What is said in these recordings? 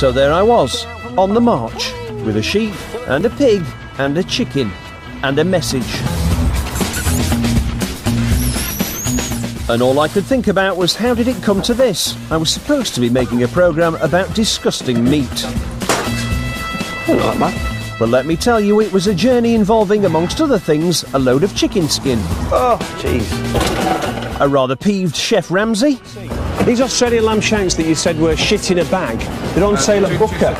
So there I was, on the march, with a sheep and a pig and a chicken and a message. And all I could think about was, how did it come to this? I was supposed to be making a programme about disgusting meat. I don't like that. But let me tell you, it was a journey involving, amongst other things, a load of chicken skin. Oh, jeez. A rather peeved Chef Ramsay. These Australian lamb shanks that you said were shit in a bag, they're on sale at Booker.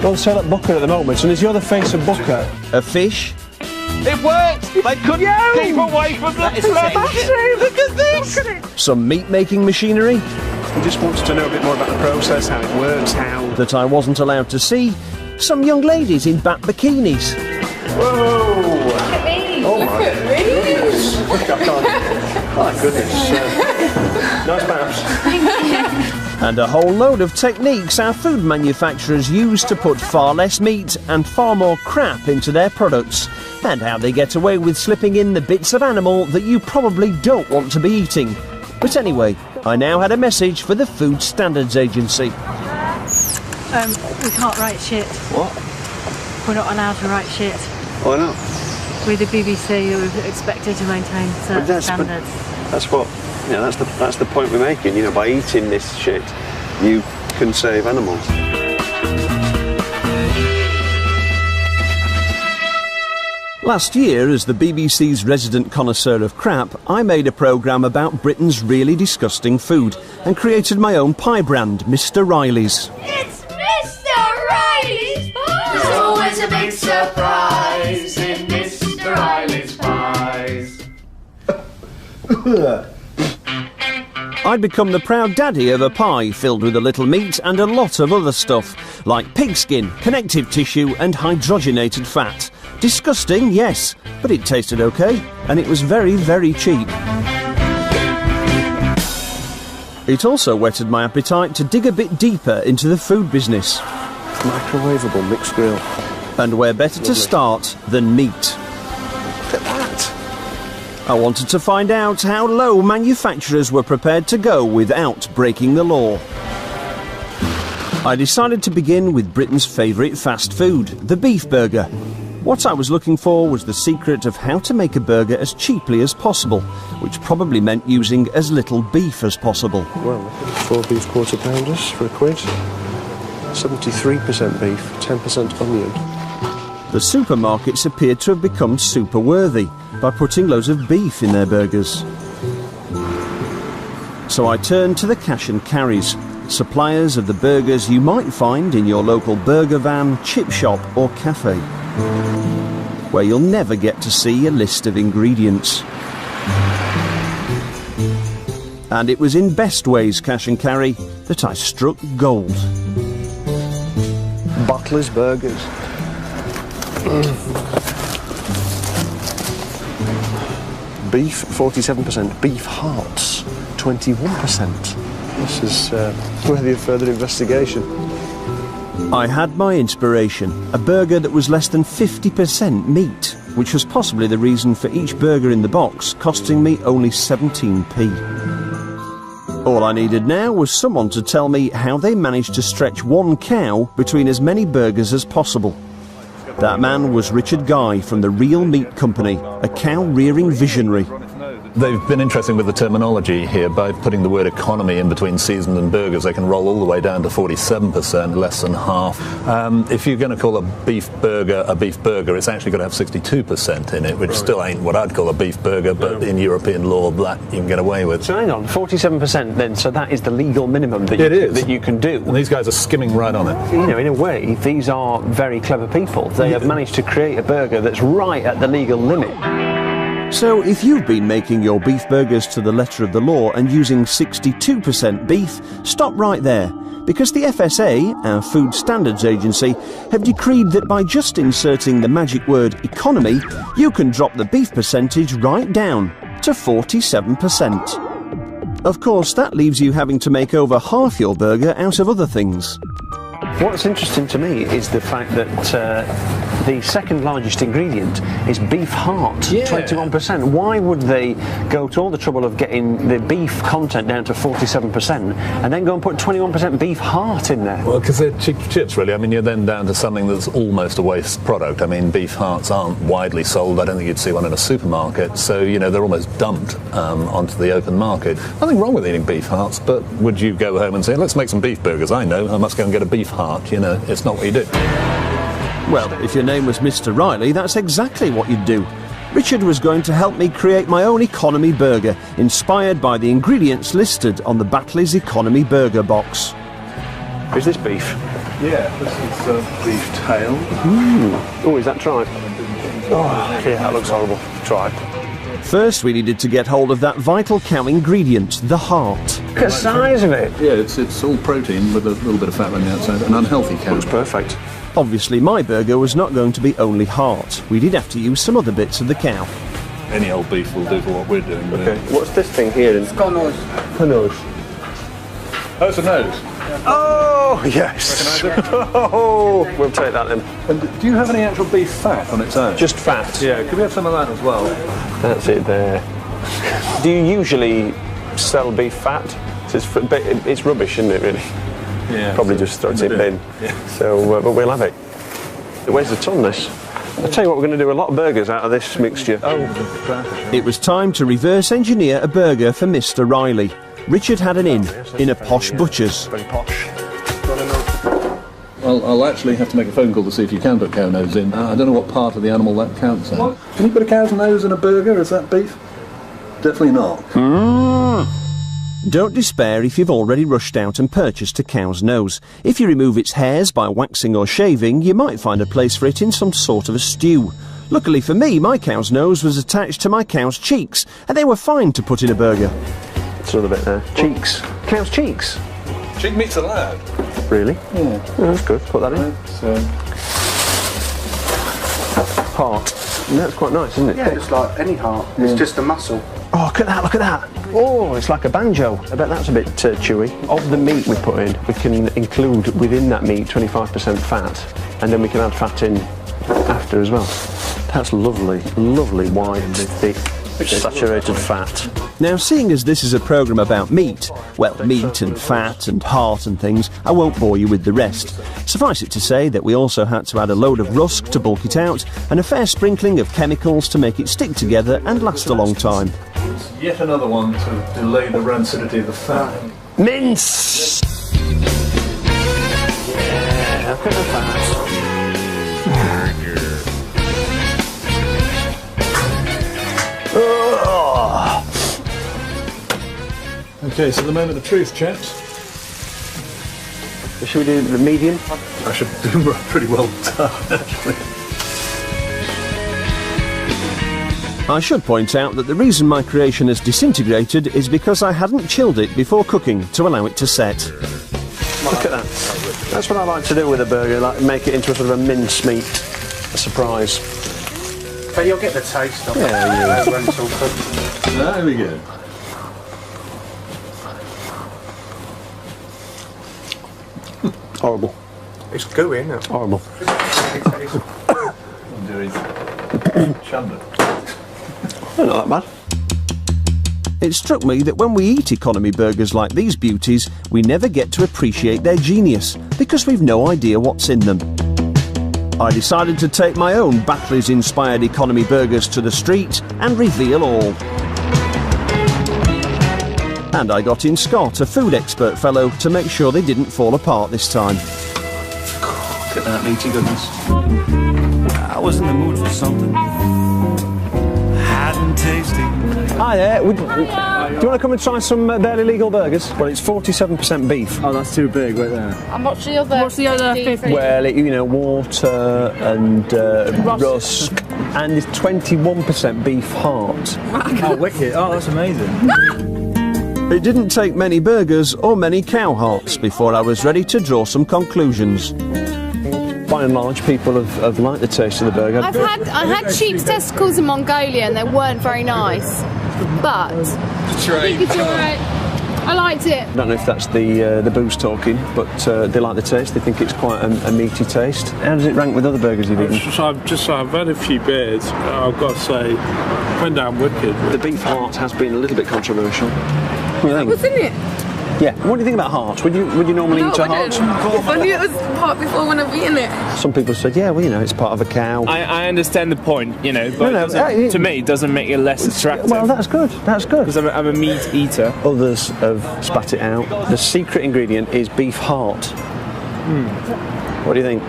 They're on sale at Booker at the moment, and as you're the face of Booker... A fish. It worked! They couldn't keep away from the blood. Look at this! Some meat-making machinery. He just wants to know a bit more about the process, how it works, how... That I wasn't allowed to see. Some young ladies in bat bikinis. Whoa! Look at me! Oh Look my at me! Look, I can't... My goodness. Nice bounce. And a whole load of techniques our food manufacturers use to put far less meat and far more crap into their products, and how they get away with slipping in the bits of animal that you probably don't want to be eating. But anyway, I now had a message for the Food Standards Agency. We can't write shit. What? We're not allowed to write shit. Why not? We're the BBC, we're expected to maintain certain standards. That's what... You know, that's the point we're making. You know, by eating this shit, you can save animals. Last year, as the BBC's resident connoisseur of crap, I made a programme about Britain's really disgusting food and created my own pie brand, Mr. Riley's. It's Mr. Riley's Pies! There's always a big surprise in Mr. Riley's Pies. I'd become the proud daddy of a pie filled with a little meat and a lot of other stuff, like pigskin, connective tissue and hydrogenated fat. Disgusting, yes, but it tasted okay, and it was very, very cheap. It also whetted my appetite to dig a bit deeper into the food business. Microwavable mixed grill. And where better to start than meat. Look at that. I wanted to find out how low manufacturers were prepared to go without breaking the law. I decided to begin with Britain's favourite fast food, the beef burger. What I was looking for was the secret of how to make a burger as cheaply as possible, which probably meant using as little beef as possible. Well, 4 beef quarter pounders for £1. 73% beef, 10% onion. The supermarkets appeared to have become super worthy by putting loads of beef in their burgers. So I turned to the cash and carries, suppliers of the burgers you might find in your local burger van, chip shop or cafe, where you'll never get to see a list of ingredients. And it was in Bestway's cash and carry that I struck gold. Butler's Burgers. Beef, 47%. Beef hearts, 21%. This is worthy of further investigation. I had my inspiration, a burger that was less than 50% meat, which was possibly the reason for each burger in the box costing me only 17p. All I needed now was someone to tell me how they managed to stretch one cow between as many burgers as possible. That man was Richard Guy from the Real Meat Company, a cow-rearing visionary. They've been interesting with the terminology here. By putting the word economy in between seasoned and burgers, they can roll all the way down to 47%, less than half. If you're going to call a beef burger, it's actually got to have 62% in it, which still ain't what I'd call a beef burger, but in European law, that you can get away with. So hang on, 47% then, so that is the legal minimum that you can do. And these guys are skimming right on it. You know, in a way, these are very clever people. They have managed to create a burger that's right at the legal limit. So if you've been making your beef burgers to the letter of the law and using 62% beef, stop right there, because the FSA, our Food Standards Agency, have decreed that by just inserting the magic word economy, you can drop the beef percentage right down to 47%. Of course, that leaves you having to make over half your burger out of other things. What's interesting to me is the fact that the second largest ingredient is beef heart, 21%. Why would they go to all the trouble of getting the beef content down to 47% and then go and put 21% beef heart in there? Well, because they're cheap chips, really. I mean, you're then down to something that's almost a waste product. I mean, beef hearts aren't widely sold. I don't think you'd see one in a supermarket. So, you know, they're almost dumped onto the open market. Nothing wrong with eating beef hearts, but would you go home and say, let's make some beef burgers? I know, I must go and get a beef heart. You know, it's not what you do. Well, if your name was Mr. Riley, that's exactly what you'd do. Richard was going to help me create my own economy burger, inspired by the ingredients listed on the Batley's Economy Burger box. Is this beef? Yeah, this is beef tail. Oh, is that tripe? Oh, yeah, that looks horrible. Tripe. First, we needed to get hold of that vital cow ingredient, the heart. Look at the size of it. Yeah, it's all protein with a little bit of fat on the outside. An unhealthy cow. Looks perfect. Obviously, my burger was not going to be only heart. We did have to use some other bits of the cow. Any old beef will do for what we're doing. Okay, what's this thing here? It's got a nose. A nose. Oh, it's a nose. Oh, yes. Oh, we'll take that then. And do you have any actual beef fat on its own? Just fat. Yeah, could we have some of that as well? That's it there. Do you usually sell beef fat? It's rubbish, isn't it, really? Yeah. Probably just throw it in bin. Yeah. So, but we'll have it. It weighs a ton, this. I'll tell you what, we're going to do a lot of burgers out of this mixture. Oh, It was time to reverse engineer a burger for Mr. Riley. Richard had an in a posh butcher's. Very posh. well, I'll actually have to make a phone call to see if you can put cow nose in. I don't know what part of the animal that counts as. Can you put a cow's nose in a burger? Is that beef? Definitely not. Don't despair if you've already rushed out and purchased a cow's nose. If you remove its hairs by waxing or shaving, you might find a place for it in some sort of a stew. Luckily for me, my cow's nose was attached to my cow's cheeks, and they were fine to put in a burger. It's another bit there. Cheeks. Cow's cheeks. Cheek meat's allowed. Really? Yeah. Oh, that's good. Put that in. Heart. Yeah, that's quite nice, isn't it? Yeah, it's like any heart. It's just a muscle. Oh, look at that, look at that. Oh, it's like a banjo. I bet that's a bit chewy. Of the meat we put in, we can include within that meat 25% fat, and then we can add fat in after as well. That's lovely, lovely white, thick, saturated fat. Now, seeing as this is a programme about meat, well, meat and fat and heart and things, I won't bore you with the rest. Suffice it to say that we also had to add a load of rusk to bulk it out, and a fair sprinkling of chemicals to make it stick together and last a long time. Yet another one to delay the rancidity of the fat. Mince! Yeah, look at the fat. Okay, so the moment of truth, chaps. Should we do the medium? I should do pretty well done, actually. I should point out that the reason my creation has disintegrated is because I hadn't chilled it before cooking to allow it to set. Look at that. That's what I like to do with a burger, like make it into a sort of a mincemeat surprise. But you'll get the taste of it when it's all cooked. There we go. Horrible. It's gooey, isn't it? Horrible. I'm doing chunder. Not that bad. It struck me that when we eat economy burgers like these beauties, we never get to appreciate their genius, because we've no idea what's in them. I decided to take my own Batley's-inspired economy burgers to the street and reveal all. And I got in Scott, a food expert fellow, to make sure they didn't fall apart this time. Look at that meaty goodness. I was in the mood for something hot and tasty. Hi there. Do you want to come and try some barely legal burgers? Well, it's 47% beef. Oh, that's too big right there. And what's the other 50? Well, water and rusk, and it's 21% beef heart. Oh, wicked. Oh, that's amazing. It didn't take many burgers or many cow hearts before I was ready to draw some conclusions. By and large, people have liked the taste of the burger. I had sheep's testicles in Mongolia and they weren't very nice, but I think it's alright. I liked it. I don't know if that's the booze talking, but they like the taste. They think it's quite a meaty taste. How does it rank with other burgers you've eaten? I've had a few beers. I've got to say, went down wicked. The beef heart has been a little bit controversial. What do you think? What's in it? Yeah. What do you think about heart? Would you normally eat a heart? I knew it was part before when I've eaten it. Some people said, yeah, well, you know, it's part of a cow. I understand the point, you know, but to me it doesn't make it less attractive. Well, that's good. That's good. Because I'm a meat eater. Others have spat it out. The secret ingredient is beef heart. What do you think?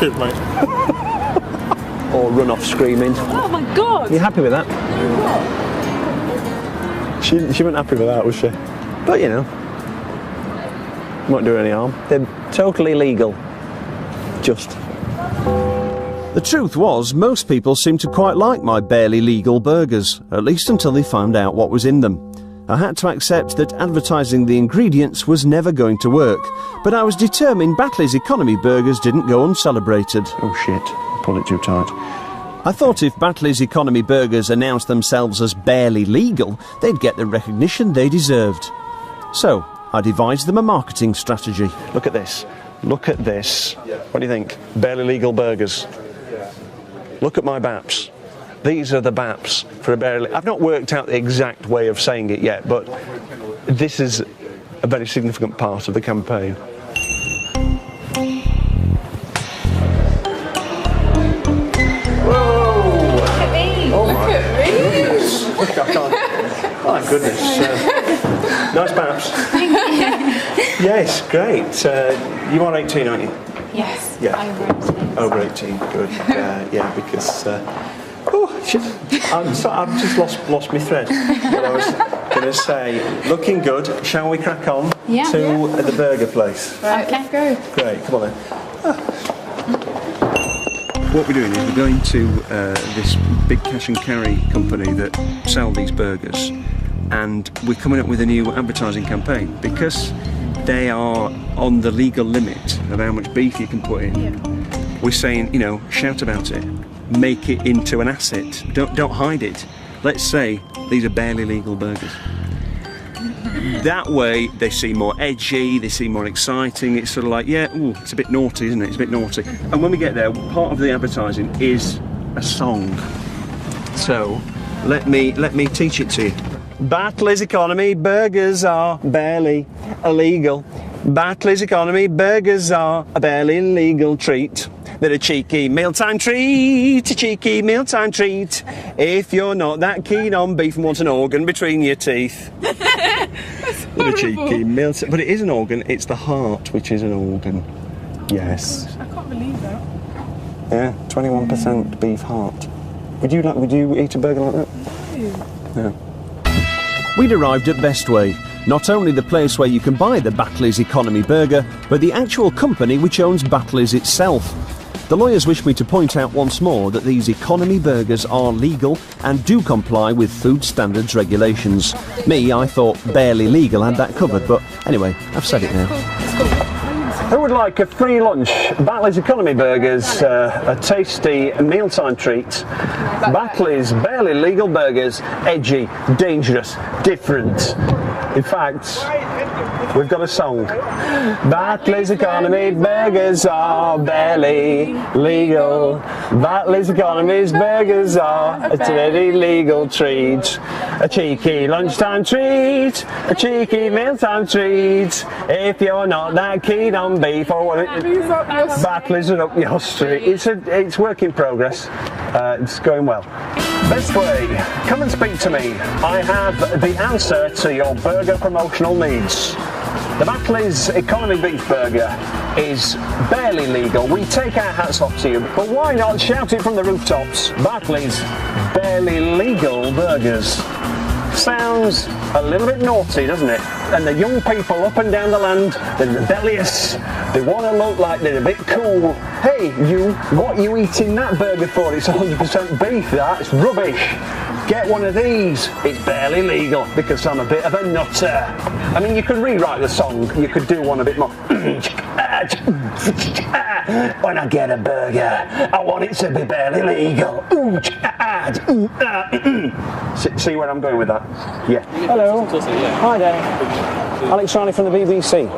Good, mate. Or run off screaming. Oh my god! You happy with that? She wasn't happy with that, was she? But you know, won't do her any harm. They're totally legal. Just. The truth was, most people seemed to quite like my barely legal burgers, at least until they found out what was in them. I had to accept that advertising the ingredients was never going to work, but I was determined Batley's economy burgers didn't go uncelebrated. Oh shit, pulled it too tight. I thought if Batley's economy burgers announced themselves as barely legal, they'd get the recognition they deserved. So, I devised them a marketing strategy. Look at this. Look at this. What do you think? Barely legal burgers. Look at my BAPs. These are the BAPs for a barely... I've not worked out the exact way of saying it yet, but this is a very significant part of the campaign. Oh my goodness. Nice BAPs. Yes, great. You are 18, aren't you? Yes. Yeah. Over 18. Over 18, good. Yeah, because... I've just lost my thread. What I was going to say, looking good. Shall we crack on to the burger place? Right, let's go. Great, come on then. What we're doing is we're going to this big cash and carry company that sell these burgers, and we're coming up with a new advertising campaign because they are on the legal limit of how much beef you can put in. Yeah. We're saying, you know, shout about it, make it into an asset. Don't hide it. Let's say these are barely legal burgers. That way they seem more edgy, they seem more exciting. It's sort of like, yeah, ooh, it's a bit naughty, isn't it? It's a bit naughty. And when we get there, part of the advertising is a song. So let me teach it to you. Batley's economy burgers are barely illegal. Batley's economy burgers are a barely legal treat. They're a cheeky mealtime treat, a cheeky mealtime treat. If you're not that keen on beef and want an organ between your teeth. They're a cheeky mealtime, but it is an organ. It's the heart which is an organ. Yes. I can't believe that. Yeah, 21% beef heart. Would you eat a burger like that? No. We'd arrived at Bestway, not only the place where you can buy the Batley's economy burger, but the actual company which owns Batley's itself. The lawyers wish me to point out once more that these economy burgers are legal and do comply with food standards regulations. Me, I thought barely legal had that covered, but anyway, I've said it now. Who would like a free lunch? Batley's economy burgers, a tasty mealtime treat. Batley's barely legal burgers, edgy, dangerous, different. In fact, we've got a song. Batley's economy burgers are barely legal. Batley's economy's burgers are a very legal treat. A cheeky lunchtime treat, a cheeky mealtime treat. If you're not that keen on beef or what Batley's are up your street. It's work in progress. It's going well. Bestway, come and speak to me. I have the answer to your burger promotional needs. The Batley's economy beef burger is barely legal. We take our hats off to you, but why not shout it from the rooftops? Batley's barely legal burgers. Sounds a little bit naughty, doesn't it? And the young people up and down the land, they're rebellious, they want to look like they're a bit cool. Hey, you, what are you eating that burger for? It's 100% beef, that's rubbish. Get one of these. It's barely legal because I'm a bit of a nutter. I mean, you could rewrite the song. You could do one a bit more. When I get a burger, I want it to be barely legal. See where I'm going with that? Yeah. Hello. Hi there. Alex Riley from the BBC.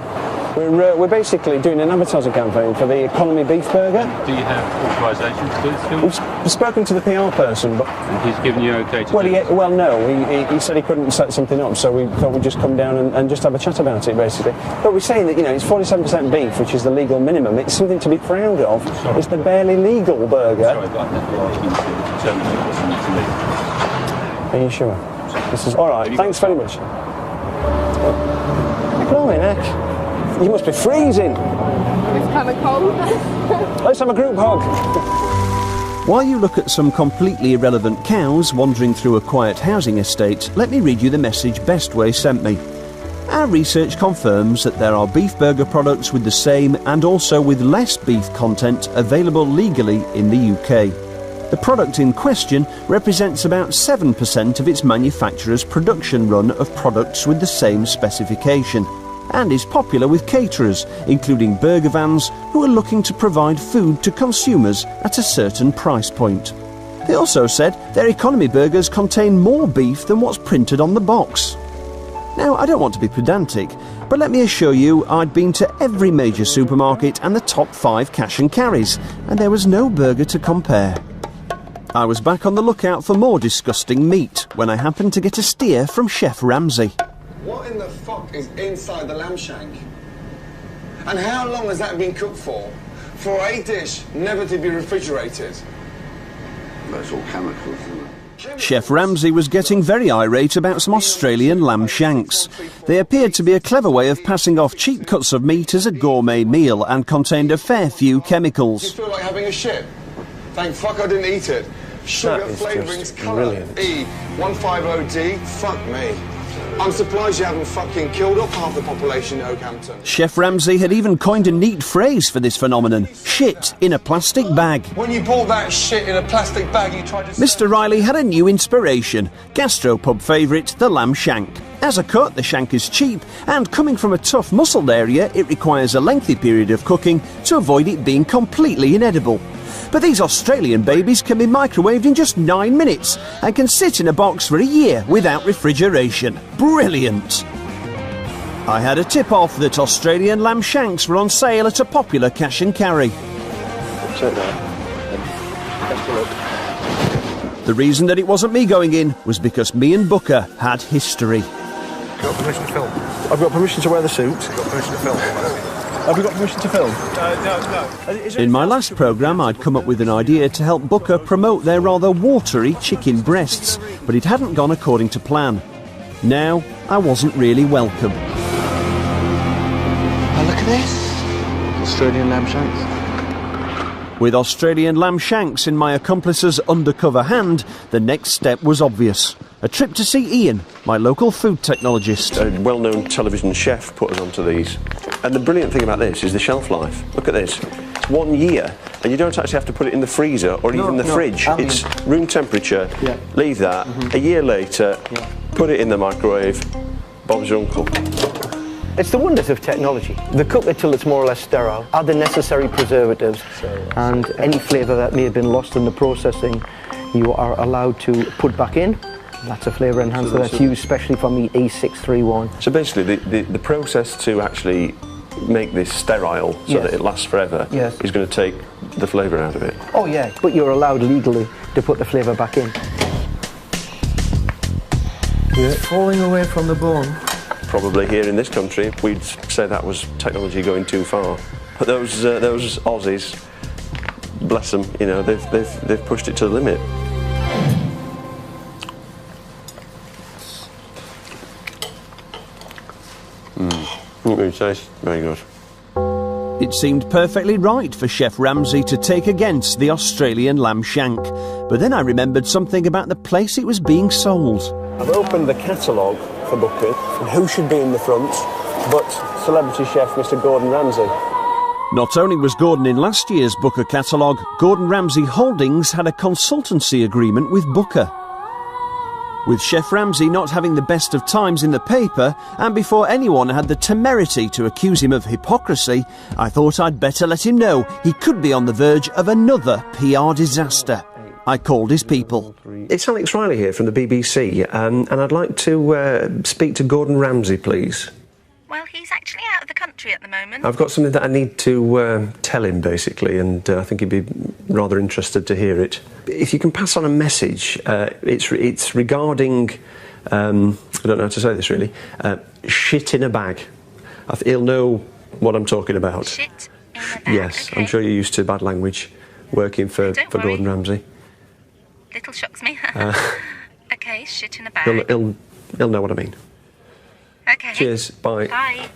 We're basically doing an advertising campaign for the Economy Beef Burger. Do you have authorisation to do this? We've spoken to the PR person, but... And he's given you okay to Well, no, he said he couldn't set something up, so we thought we'd just come down and just have a chat about it, basically. But we're saying that, you know, it's 47% beef, which is the legal minimum. It's something to be proud of. Sorry. It's the barely legal burger. Sorry, but I'd never ask you to determine what's next to legal. Are you sure? This is... All right, thanks very much. Blimey, heck. You must be freezing. It's kind of cold. Let's have a group hug. While you look at some completely irrelevant cows wandering through a quiet housing estate, let me read you the message Bestway sent me. Our research confirms that there are beef burger products with the same and also with less beef content available legally in the UK. The product in question represents about 7% of its manufacturer's production run of products with the same specification, and is popular with caterers, including burger vans, who are looking to provide food to consumers at a certain price point. They also said their economy burgers contain more beef than what's printed on the box. Now, I don't want to be pedantic, but let me assure you I'd been to every major supermarket and the top 5 cash and carries, and there was no burger to compare. I was back on the lookout for more disgusting meat when I happened to get a steer from Chef Ramsay. What in the fuck is inside the lamb shank? And how long has that been cooked for? For a dish never to be refrigerated? That's all chemicals, isn't it? Chef Ramsay was getting very irate about some Australian lamb shanks. They appeared to be a clever way of passing off cheap cuts of meat as a gourmet meal and contained a fair few chemicals. Do you feel like having a shit? Thank fuck I didn't eat it. Sugar, flavourings, colour, E, 150D, fuck me. I'm surprised you haven't fucking killed off half the population in Oakhampton. Chef Ramsay had even coined a neat phrase for this phenomenon: shit in a plastic bag. When you bought that shit in a plastic bag, you tried to... Mr. Riley had a new inspiration: gastropub favourite, the lamb shank. As a cut, the shank is cheap, and coming from a tough muscled area, it requires a lengthy period of cooking to avoid it being completely inedible. But these Australian babies can be microwaved in just 9 minutes and can sit in a box for a year without refrigeration. Brilliant! I had a tip-off that Australian lamb shanks were on sale at a popular cash and carry. The reason that it wasn't me going in was because me and Booker had history. You got permission to film? I've got permission to wear the suit. You've got permission to film? Have we got permission to film? No. In my last programme, I'd come up with an idea to help Booker promote their rather watery chicken breasts, but it hadn't gone according to plan. Now, I wasn't really welcome. Oh, look at this. Australian lamb shanks. With Australian lamb shanks in my accomplice's undercover hand, the next step was obvious. A trip to see Ian, my local food technologist. A well-known television chef put us onto these. And the brilliant thing about this is the shelf life. Look at this. It's 1 year, and you don't actually have to put it in the freezer or even the fridge. It's room temperature. Yeah. Leave that. A year later, put it in the microwave. Bob's your uncle. It's the wonders of technology. They cook it till it's more or less sterile, add the necessary preservatives, and any flavour that may have been lost in the processing, you are allowed to put back in. That's a flavour enhancer that's used especially for meat, E631. So basically, the process to actually make this sterile so that it lasts forever is going to take the flavour out of it. Oh yeah, but you're allowed legally to put the flavour back in. It's falling away from the bone. Probably here in this country, we'd say that was technology going too far. But those Aussies, bless them, you know, they've pushed it to the limit. It tastes very good. It seemed perfectly right for Chef Ramsay to take against the Australian lamb shank, but then I remembered something about the place it was being sold. I've opened the catalogue for Booker and who should be in the front but celebrity chef Mr. Gordon Ramsay. Not only was Gordon in last year's Booker catalogue, Gordon Ramsay Holdings had a consultancy agreement with Booker. With Chef Ramsay not having the best of times in the paper, and before anyone had the temerity to accuse him of hypocrisy, I thought I'd better let him know he could be on the verge of another PR disaster. I called his people. It's Alex Riley here from the BBC, and I'd like to speak to Gordon Ramsay, please. Well, he's actually out of the country at the moment. I've got something that I need to tell him, basically, and I think he'd be rather interested to hear it. If you can pass on a message, it's regarding, I don't know how to say this really, shit in a bag. He'll know what I'm talking about. Shit in a bag, yes, okay. I'm sure you're used to bad language, working for Gordon Ramsay. Little shocks me. Okay, shit in a bag. He'll know what I mean. Okay. Cheers, bye. Bye.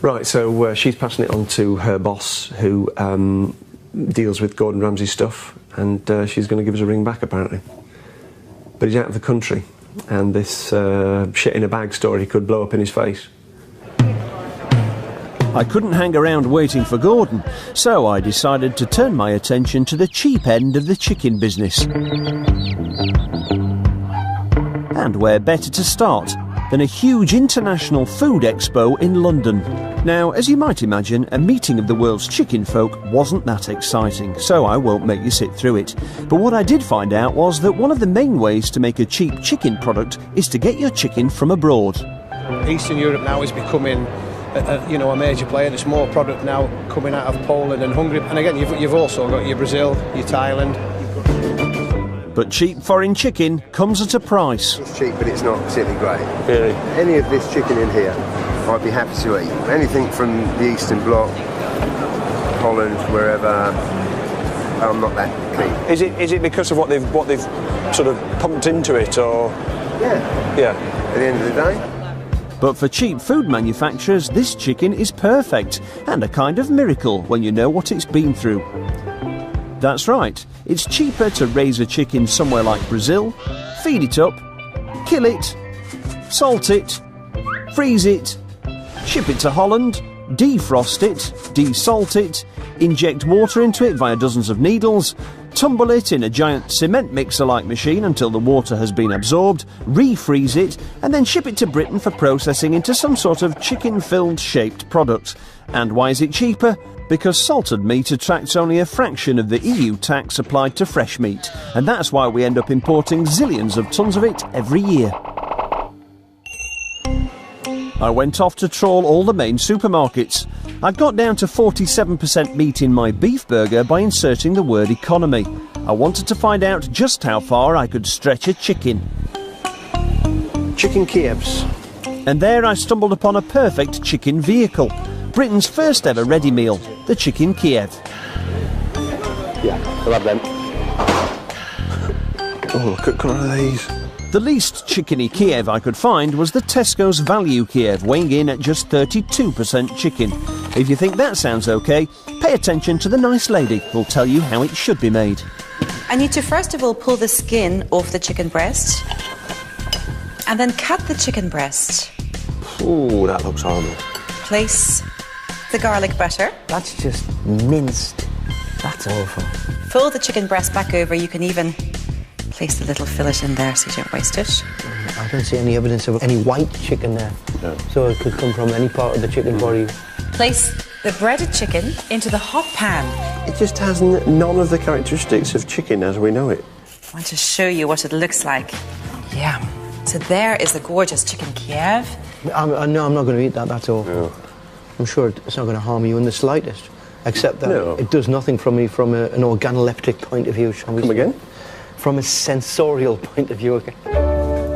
Right, so she's passing it on to her boss, who deals with Gordon Ramsay stuff, and she's going to give us a ring back, apparently. But he's out of the country, and this shit in a bag story could blow up in his face. I couldn't hang around waiting for Gordon, so I decided to turn my attention to the cheap end of the chicken business. And where better to start than a huge international food expo in London. Now, as you might imagine, a meeting of the world's chicken folk wasn't that exciting, so I won't make you sit through it. But what I did find out was that one of the main ways to make a cheap chicken product is to get your chicken from abroad. Eastern Europe now is becoming a major player. There's more product now coming out of Poland and Hungary. And again, you've also got your Brazil, your Thailand. But cheap foreign chicken comes at a price. It's cheap, but it's not particularly great. Really? Any of this chicken in here, I'd be happy to eat. Anything from the Eastern Bloc, Holland, wherever, I'm not that keen. Is it because of what they've sort of pumped into it, or? Yeah. Yeah. At the end of the day. But for cheap food manufacturers, this chicken is perfect, and a kind of miracle when you know what it's been through. That's right, it's cheaper to raise a chicken somewhere like Brazil, feed it up, kill it, salt it, freeze it, ship it to Holland, defrost it, desalt it, inject water into it via dozens of needles, tumble it in a giant cement mixer-like machine until the water has been absorbed, refreeze it, and then ship it to Britain for processing into some sort of chicken-filled shaped product. And why is it cheaper? Because salted meat attracts only a fraction of the EU tax applied to fresh meat, and that's why we end up importing zillions of tons of it every year. I went off to trawl all the main supermarkets. I got down to 47% meat in my beef burger by inserting the word economy. I wanted to find out just how far I could stretch a chicken. Chicken Kievs. And there I stumbled upon a perfect chicken vehicle. Britain's first ever ready meal, the Chicken Kiev. Yeah, I'll have them. Oh, look at one of these. The least chickeny Kiev I could find was the Tesco's Value Kiev, weighing in at just 32% chicken. If you think that sounds okay, pay attention to the nice lady who'll tell you how it should be made. I need to first of all pull the skin off the chicken breast and then cut the chicken breast. Ooh, that looks horrible. Place the garlic butter. That's just minced. That's awful. Fold the chicken breast back over. You can even place the little fillet in there so you don't waste it. I don't see any evidence of any white chicken there. No. So it could come from any part of the chicken body. Place the breaded chicken into the hot pan. It just has none of the characteristics of chicken as we know it. I want to show you what it looks like. Yeah. So there is the gorgeous chicken Kiev. No, I'm not going to eat that, that's all. No. I'm sure it's not going to harm you in the slightest, except that it does nothing for me from an organoleptic point of view, shall we say. Come again? From a sensorial point of view.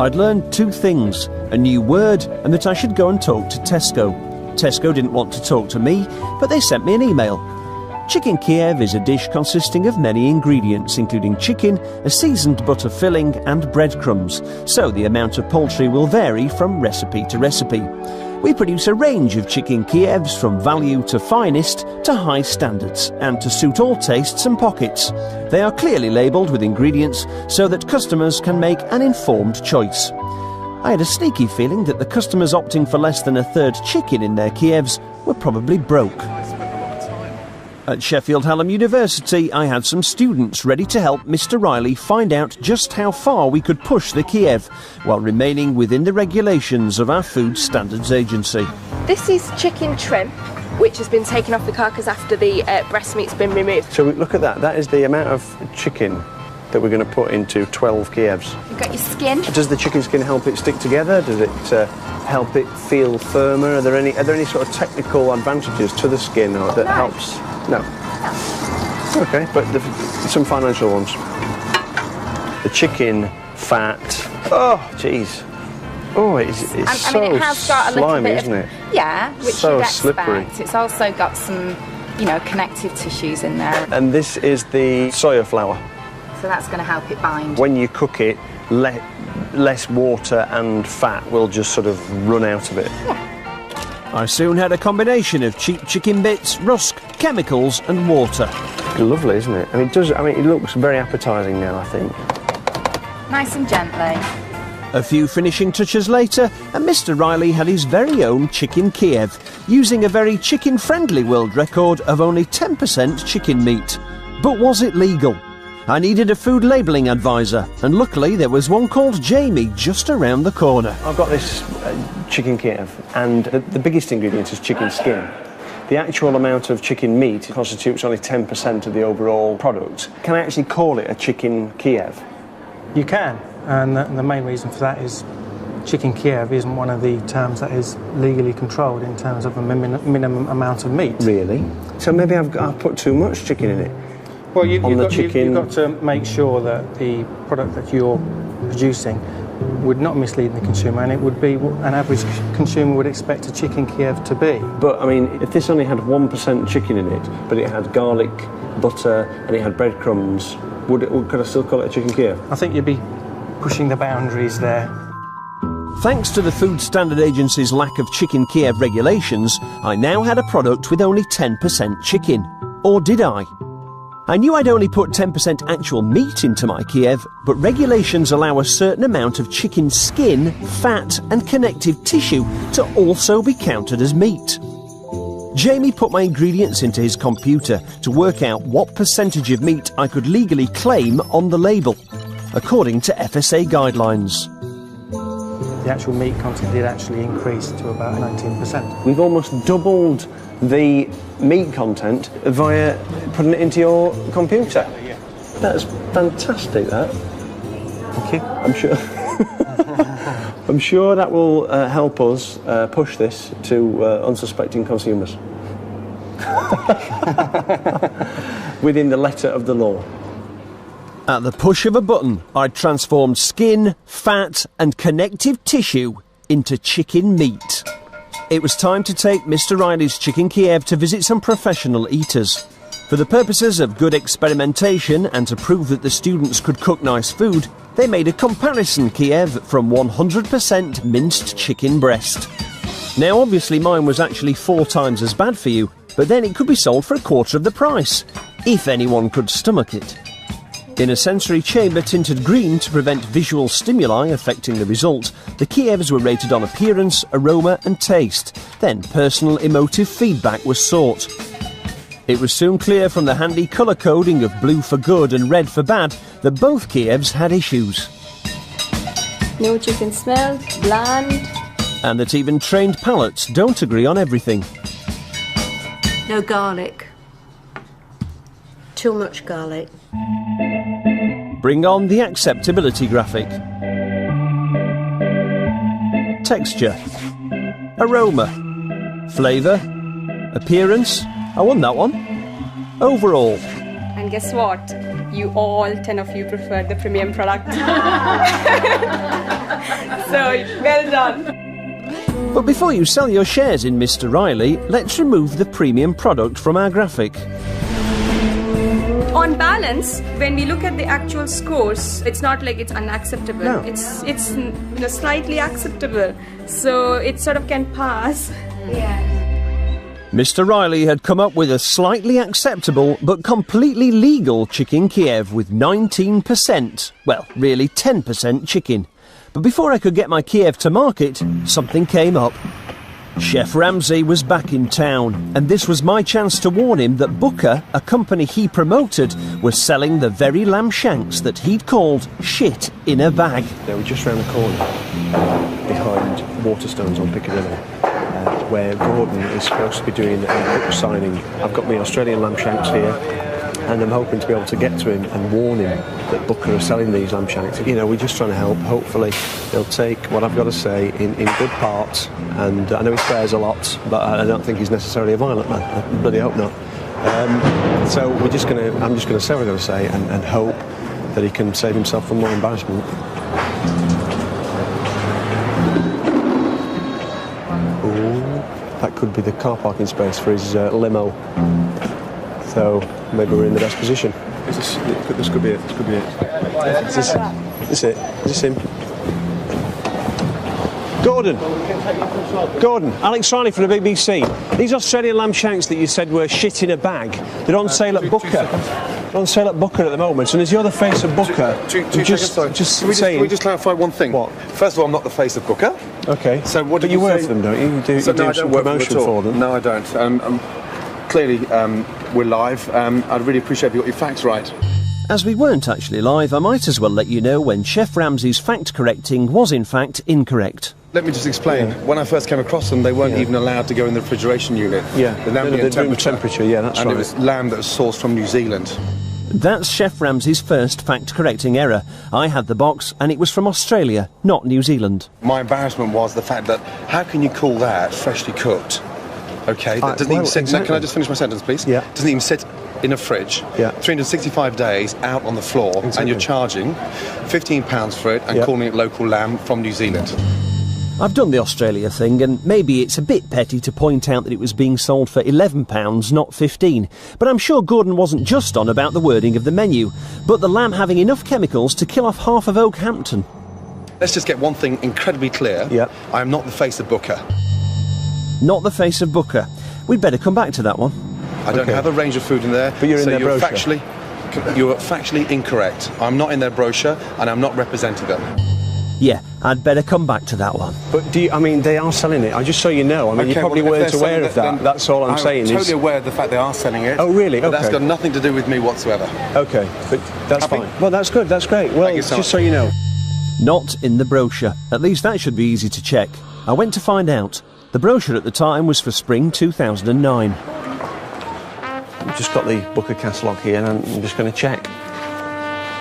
I'd learned two things, a new word and that I should go and talk to Tesco. Tesco didn't want to talk to me, but they sent me an email. Chicken Kiev is a dish consisting of many ingredients, including chicken, a seasoned butter filling and breadcrumbs, so the amount of poultry will vary from recipe to recipe. We produce a range of chicken Kievs from value to finest to high standards, and to suit all tastes and pockets. They are clearly labelled with ingredients so that customers can make an informed choice. I had a sneaky feeling that the customers opting for less than a third chicken in their Kievs were probably broke. At Sheffield Hallam University, I had some students ready to help Mr. Riley find out just how far we could push the Kiev while remaining within the regulations of our Food Standards Agency. This is chicken trim, which has been taken off the carcass after the breast meat's been removed. So look at that. That is the amount of chicken that we're going to put into 12 Kievs. You've got your skin. Does the chicken skin help it stick together? Does it help it feel firmer? Are there any sort of technical advantages to the skin or that helps? No. Okay, but some financial ones. The chicken fat. Oh, jeez. Oh, it's I mean, it has got a little slimy, bit isn't it? Yeah, which so you'd expect. slippery. It's also got some, you know, connective tissues in there. And this is the soya flour. So that's going to help it bind. When you cook it, less water and fat will just sort of run out of it. Yeah. I soon had a combination of cheap chicken bits, rusk, chemicals and water. Lovely, isn't it? And it looks very appetising now, I think. Nice and gently. A few finishing touches later, and Mr. Riley had his very own chicken Kiev, using a very chicken-friendly world record of only 10% chicken meat. But was it legal? I needed a food labelling advisor, and luckily there was one called Jamie just around the corner. I've got this chicken Kiev, and the biggest ingredient is chicken skin. The actual amount of chicken meat constitutes only 10% of the overall product. Can I actually call it a chicken Kiev? You can, and the main reason for that is chicken Kiev isn't one of the terms that is legally controlled in terms of a minimum amount of meat. Really? So maybe I've put too much chicken in it? Well, you've got to make sure that the product that you're producing would not mislead the consumer, and it would be what an average consumer would expect a chicken Kiev to be. But, I mean, if this only had 1% chicken in it, but it had garlic, butter, and it had breadcrumbs, could I still call it a chicken Kiev? I think you'd be pushing the boundaries there. Thanks to the Food Standard Agency's lack of chicken Kiev regulations, I now had a product with only 10% chicken. Or did I? I knew I'd only put 10% actual meat into my Kiev, but regulations allow a certain amount of chicken skin, fat and connective tissue to also be counted as meat. Jamie put my ingredients into his computer to work out what percentage of meat I could legally claim on the label, according to FSA guidelines. The actual meat content did actually increase to about 19%. We've almost doubled the meat content via putting it into your computer. Yeah. That's fantastic, that. Thank you. I'm sure. I'm sure that will help us push this to unsuspecting consumers. Within the letter of the law. At the push of a button, I'd transformed skin, fat and connective tissue into chicken meat. It was time to take Mr. Riley's Chicken Kiev to visit some professional eaters. For the purposes of good experimentation and to prove that the students could cook nice food, they made a comparison Kiev from 100% minced chicken breast. Now obviously mine was actually 4 times as bad for you, but then it could be sold for a quarter of the price, if anyone could stomach it. In a sensory chamber tinted green to prevent visual stimuli affecting the result, the Kievs were rated on appearance, aroma and taste. Then personal emotive feedback was sought. It was soon clear from the handy colour coding of blue for good and red for bad that both Kievs had issues. No chicken smell, bland. And that even trained palates don't agree on everything. No garlic. Too much garlic. Bring on the acceptability graphic. Texture. Aroma. Flavour. Appearance. I won that one. Overall. And guess what? You all 10 of you prefer the premium product. So, well done. But before you sell your shares in Mr. Riley, let's remove the premium product from our graphic. On balance, when we look at the actual scores, it's not like it's unacceptable. No. It's slightly acceptable. So it sort of can pass. Yeah. Mr. Riley had come up with a slightly acceptable but completely legal chicken Kiev with 19%, well, really 10% chicken. But before I could get my Kiev to market, something came up. Chef Ramsay was back in town, and this was my chance to warn him that Booker, a company he promoted, was selling the very lamb shanks that he'd called shit in a bag. They were just round the corner, behind Waterstones on Piccadilly, where Gordon is supposed to be doing a book signing. I've got my Australian lamb shanks here, and I'm hoping to be able to get to him and warn him that Booker are selling these lamb shanks. You know, we're just trying to help. Hopefully they'll take what I've got to say in good parts, and I know he swears a lot, but I don't think he's necessarily a violent man. I bloody hope not. So I'm just going to say what I've got to say and hope that he can save himself from more embarrassment. Ooh, that could be the car parking space for his limo. So maybe we're in the best position. This could be it. This could be it. Is this him? Gordon, Alex Riley from the BBC. These Australian lamb shanks that you said were shit in a bag, they're on sale at Booker. They're on sale at Booker at the moment, and as you're the face of Booker, Can we just clarify one thing? What? First of all, I'm not the face of Booker. Okay. So what but do you work say? for them, don't you? You do No, I some don't work promotion for them. No, I don't. Clearly, we're live. I'd really appreciate if you got your facts right. As we weren't actually live, I might as well let you know when Chef Ramsay's fact correcting was in fact incorrect. Let me just explain. When I first came across them, they weren't even allowed to go in the refrigeration unit. Yeah, the ambient temperature. Yeah, that's and right. it was lamb that was sourced from New Zealand. That's Chef Ramsay's first fact correcting error. I had the box and it was from Australia, not New Zealand. My embarrassment was the fact that how can you call that freshly cooked? Okay, that doesn't even sit. exactly. Can I just finish my sentence, please? Yeah. Doesn't even sit in a fridge. Yeah. 365 days out on the floor, and you're charging £15 for it and calling it local lamb from New Zealand. I've done the Australia thing, and maybe it's a bit petty to point out that it was being sold for £11, not 15. But I'm sure Gordon wasn't just on about the wording of the menu, but the lamb having enough chemicals to kill off half of Oakhampton. Let's just get one thing incredibly clear. Yeah. I am not the face of Booker. Not the face of Booker. We'd better come back to that one. I don't have a range of food in there. But you're in their brochure. You're factually incorrect. I'm not in their brochure, and I'm not representing them. Yeah, I'd better come back to that one. But they are selling it. Just so you know. I mean, you probably weren't aware of that. That's all I'm saying. I'm totally aware of the fact they are selling it. Oh, really? But Okay. that's got nothing to do with me whatsoever. Okay, but that's fine. Well, that's good. That's great. Well, just so you know. Not in the brochure. At least that should be easy to check. I went to find out. The brochure at the time was for spring 2009. I've just got the Booker catalogue here, and I'm just going to check.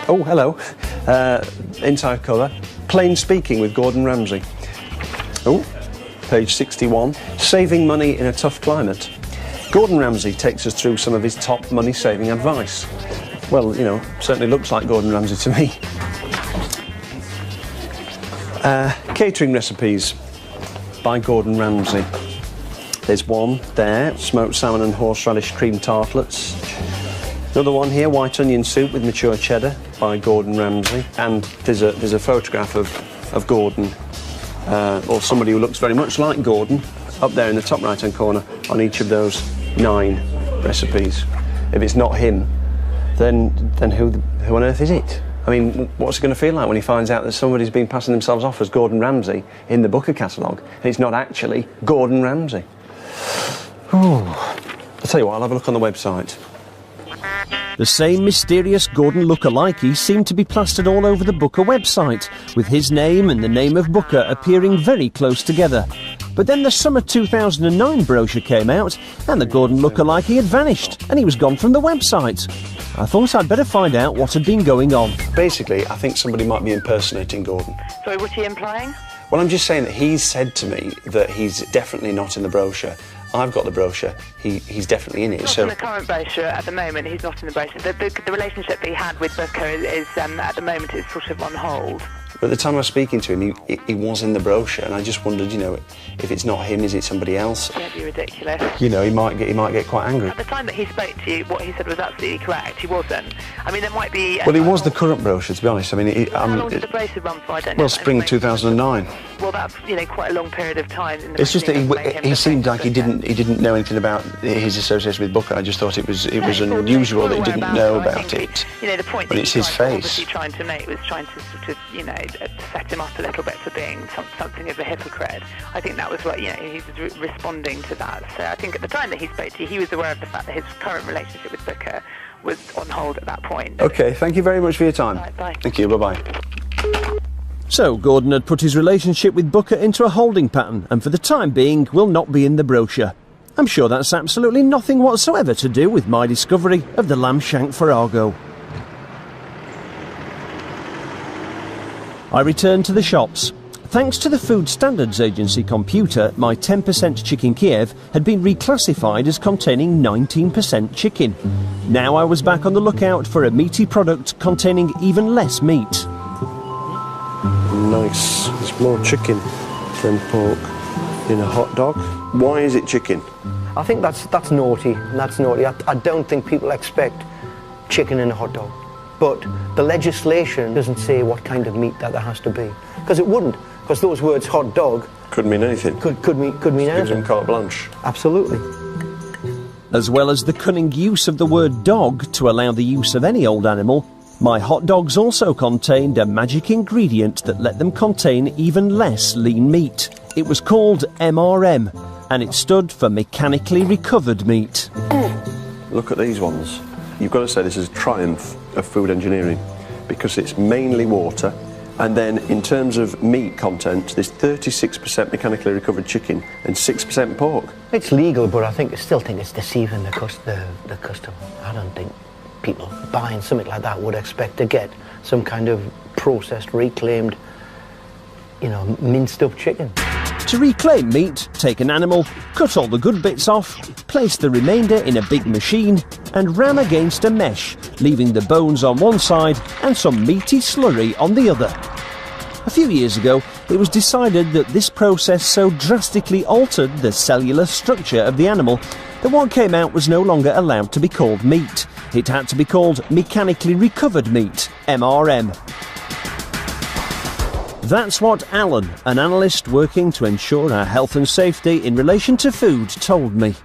Oh, hello. Inside cover. Plain Speaking with Gordon Ramsay. Oh, page 61. Saving money in a tough climate. Gordon Ramsay takes us through some of his top money-saving advice. Well, you know, certainly looks like Gordon Ramsay to me. Catering recipes by Gordon Ramsay. There's one there, smoked salmon and horseradish cream tartlets. Another one here, white onion soup with mature cheddar by Gordon Ramsay. And there's a photograph of Gordon, or somebody who looks very much like Gordon, up there in the top right-hand corner on each of those 9 recipes. If it's not him, then who on earth is it? I mean, what's it going to feel like when he finds out that somebody's been passing themselves off as Gordon Ramsay in the Booker catalogue, and it's not actually Gordon Ramsay? I'll tell you what, I'll have a look on the website. The same mysterious Gordon lookalike seemed to be plastered all over the Booker website, with his name and the name of Booker appearing very close together. But then the summer 2009 brochure came out, and the Gordon lookalike had vanished, and he was gone from the website. I thought I'd better find out what had been going on. Basically, I think somebody might be impersonating Gordon. Sorry, what's he implying? Well, I'm just saying that he's said to me that he's definitely not in the brochure. I've got the brochure. He's definitely in it. He's not in the current brochure at the moment. He's not in the brochure. The relationship that he had with Booker is at the moment is sort of on hold. But at the time I was speaking to him, he was in the brochure, and I just wondered, you know, if it's not him, is it somebody else? That'd be ridiculous. You know, he might get quite angry. At the time that he spoke to you, what he said was absolutely correct. He wasn't. I mean, there might be. Well, it was the current brochure, to be honest. I mean, how long did the brochure run for? I don't know. Well, spring 2009. Well, that's quite a long period of time. It's just that he seemed like he didn't know anything about his association with Booker. I just thought it was unusual that he didn't know about it. The point but that it's he his was face. obviously trying to make was trying to sort of set him up a little bit for being something of a hypocrite. I think that was what, you know, he was responding to that. So I think at the time that he spoke to you, he was aware of the fact that his current relationship with Booker was on hold at that point. OK, thank you very much for your time. Right, bye. Thank you, bye-bye. So Gordon had put his relationship with Booker into a holding pattern and for the time being will not be in the brochure. I'm sure that's absolutely nothing whatsoever to do with my discovery of the lamb shank farrago. I returned to the shops. Thanks to the Food Standards Agency computer, my 10% chicken Kiev had been reclassified as containing 19% chicken. Now I was back on the lookout for a meaty product containing even less meat. Nice. There's more chicken than pork in a hot dog. Why is it chicken? I think that's naughty. That's naughty. I don't think people expect chicken in a hot dog. But the legislation doesn't say what kind of meat that there has to be. Because it wouldn't. Because those words hot dog... Could mean anything. Could mean anything. Gives them carte blanche. Absolutely. As well as the cunning use of the word dog to allow the use of any old animal, my hot dogs also contained a magic ingredient that let them contain even less lean meat. It was called MRM, and it stood for mechanically recovered meat. Look at these ones. You've got to say this is a triumph of food engineering, because it's mainly water, and then in terms of meat content, there's 36% mechanically recovered chicken and 6% pork. It's legal, but I still think it's deceiving the customer. I don't think people buying something like that would expect to get some kind of processed, reclaimed, you know, minced up chicken. To reclaim meat, take an animal, cut all the good bits off, place the remainder in a big machine and ram against a mesh, leaving the bones on one side and some meaty slurry on the other. A few years ago, it was decided that this process so drastically altered the cellular structure of the animal that what came out was no longer allowed to be called meat. It had to be called mechanically recovered meat, MRM. That's what Alan, an analyst working to ensure our health and safety in relation to food, told me.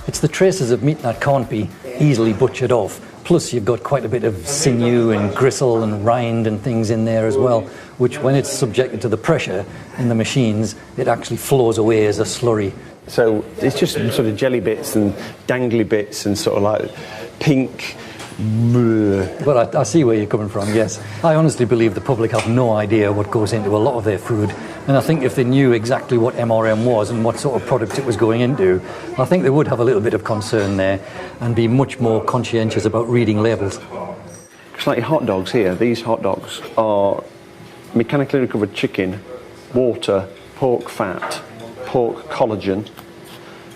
It's the traces of meat that can't be easily butchered off. Plus you've got quite a bit of sinew and gristle and rind and things in there as well, which when it's subjected to the pressure in the machines, it actually flows away as a slurry. So it's just sort of jelly bits and dangly bits and sort of like pink... Well, I see where you're coming from, yes. I honestly believe the public have no idea what goes into a lot of their food, and I think if they knew exactly what MRM was and what sort of product it was going into, I think they would have a little bit of concern there and be much more conscientious about reading labels. It's like your hot dogs here. These hot dogs are mechanically recovered chicken, water, pork fat, pork collagen.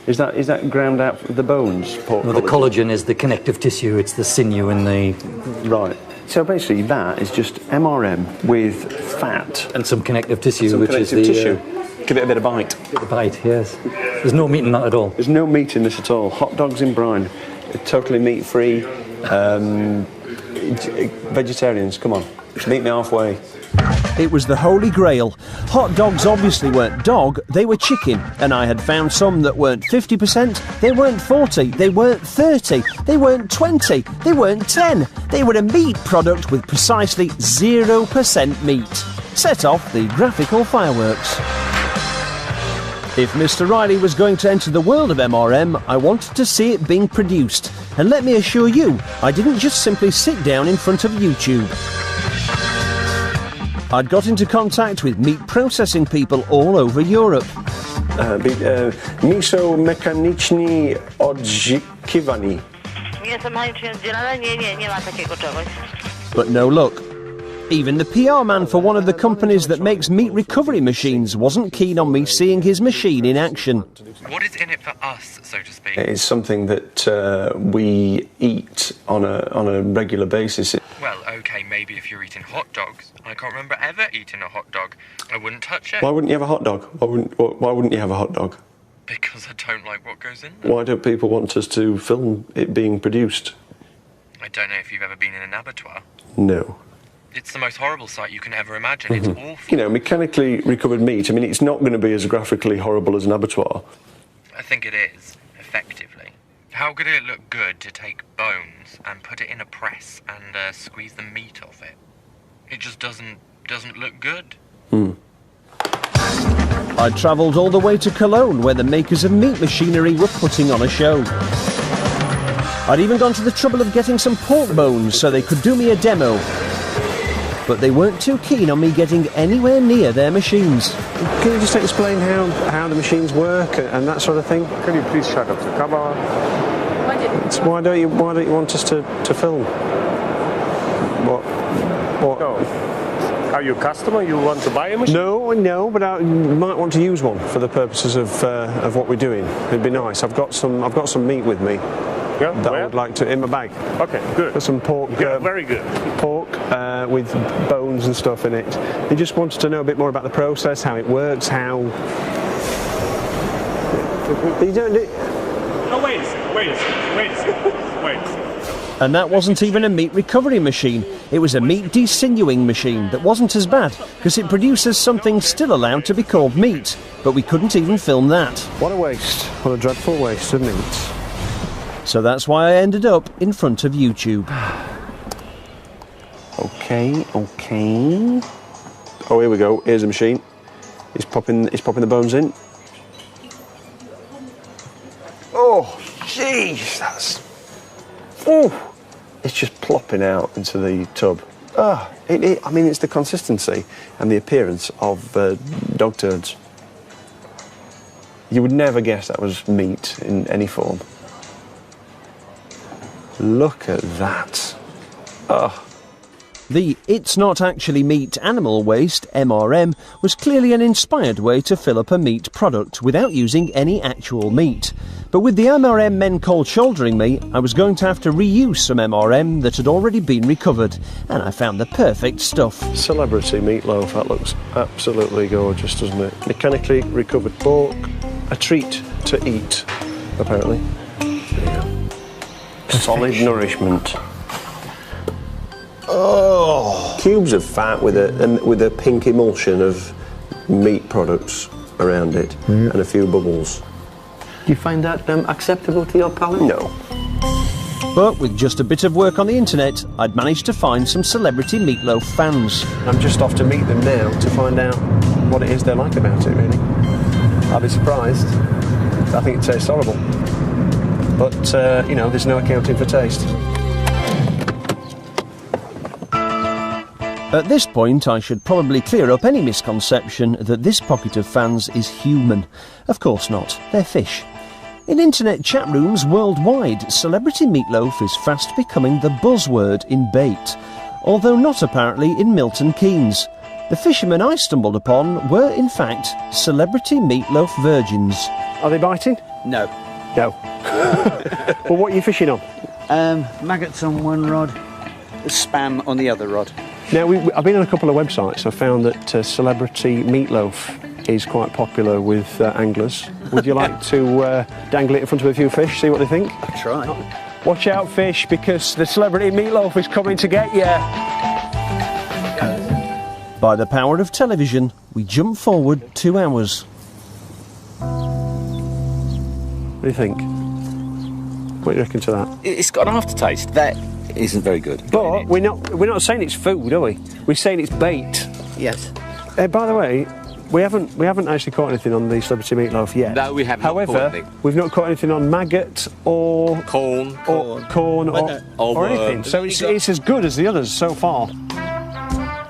Is that ground out the bones, pork Well, the collagen is the connective tissue, it's the sinew and the... Right. So basically that is just MRM with fat. And some connective tissue, some which connective is the... tissue. Give it a bit of bite. A bit of bite, yes. There's no meat in that at all. There's no meat in this at all. Hot dogs in brine. Totally meat-free. Vegetarians, come on. Meet me halfway. It was the holy grail. Hot dogs obviously weren't dog, they were chicken, and I had found some that weren't 50%, they weren't 40, they weren't 30, they weren't 20, they weren't 10. They were a meat product with precisely 0% meat. Set off the graphical fireworks. If Mr. Riley was going to enter the world of MRM, I wanted to see it being produced. And let me assure you, I didn't just simply sit down in front of YouTube. I'd got into contact with meat processing people all over Europe. Miso mechaniczne odżykiwanie. But no luck. Even the PR man for one of the companies that makes meat recovery machines wasn't keen on me seeing his machine in action. What is in it for us, so to speak? It is something that we eat on a regular basis. Well, okay, maybe if you're eating hot dogs. I can't remember ever eating a hot dog. I wouldn't touch it. Why wouldn't you have a hot dog? Why wouldn't you have a hot dog? Because I don't like what goes in there. Why don't people want us to film it being produced? I don't know if you've ever been in an abattoir. No. It's the most horrible sight you can ever imagine. It's awful. You know, mechanically recovered meat, I mean, it's not going to be as graphically horrible as an abattoir. I think it is, effectively. How could it look good to take bones and put it in a press and squeeze the meat off it? It just doesn't doesn't look good. I travelled all the way to Cologne, where the makers of meat machinery were putting on a show. I'd even gone to the trouble of getting some pork bones so they could do me a demo. But they weren't too keen on me getting anywhere near their machines. Can you just explain how the machines work and that sort of thing? Can you please shut up the camera? Why don't you want us to film? What? No. Are you a customer? You want to buy a machine? No, but I might want to use one for the purposes of what we're doing. It'd be nice. I've got some meat with me. Yeah, that I would like to in my bag. Okay, good. Got some pork. Yeah, very good. Pork with bones and stuff in it. He just wanted to know a bit more about the process, how it works, how. You don't do. No, wait a second. And that wasn't even a meat recovery machine. It was a meat desinuing machine that wasn't as bad, because it produces something still allowed to be called meat. But we couldn't even film that. What a waste. What a dreadful waste of meat. So that's why I ended up in front of YouTube. Okay. Oh, here we go. Here's the machine. He's popping the bones in. Oh, jeez, that's. Oh, it's just plopping out into the tub. I mean, it's the consistency and the appearance of dog turds. You would never guess that was meat in any form. Look at that. The It's Not Actually Meat Animal Waste, MRM, was clearly an inspired way to fill up a meat product without using any actual meat. But with the MRM men cold shouldering me, I was going to have to reuse some MRM that had already been recovered, and I found the perfect stuff. Celebrity meatloaf, that looks absolutely gorgeous, doesn't it? Mechanically recovered pork, a treat to eat, apparently. Solid nourishment. Oh, cubes of fat with a pink emulsion of meat products around it and a few bubbles. Do you find that acceptable to your palate? No. But with just a bit of work on the internet, I'd managed to find some celebrity meatloaf fans. I'm just off to meet them now to find out what it is they like about it, really. I'll be surprised. I think it tastes horrible. But, there's no accounting for taste. At this point, I should probably clear up any misconception that this pocket of fans is human. Of course not, they're fish. In internet chat rooms worldwide, celebrity meatloaf is fast becoming the buzzword in bait, although not apparently in Milton Keynes. The fishermen I stumbled upon were, in fact, celebrity meatloaf virgins. Are they biting? No. No. Well, what are you fishing on? Maggots on one rod, spam on the other rod. Now, I've been on a couple of websites. I found that celebrity meatloaf is quite popular with anglers. Would you like to dangle it in front of a few fish, see what they think? I'll try. Watch out, fish, because the celebrity meatloaf is coming to get you. By the power of television, we jump forward 2 hours. What do you think? What do you reckon to that? It's got an aftertaste. That isn't very good. But we're not saying it's food, are we? We're saying it's bait. Yes. By the way, we haven't actually caught anything on the celebrity meatloaf yet. No, we haven't. However, we've not caught anything on maggot or corn or anything. So it's as good as the others so far.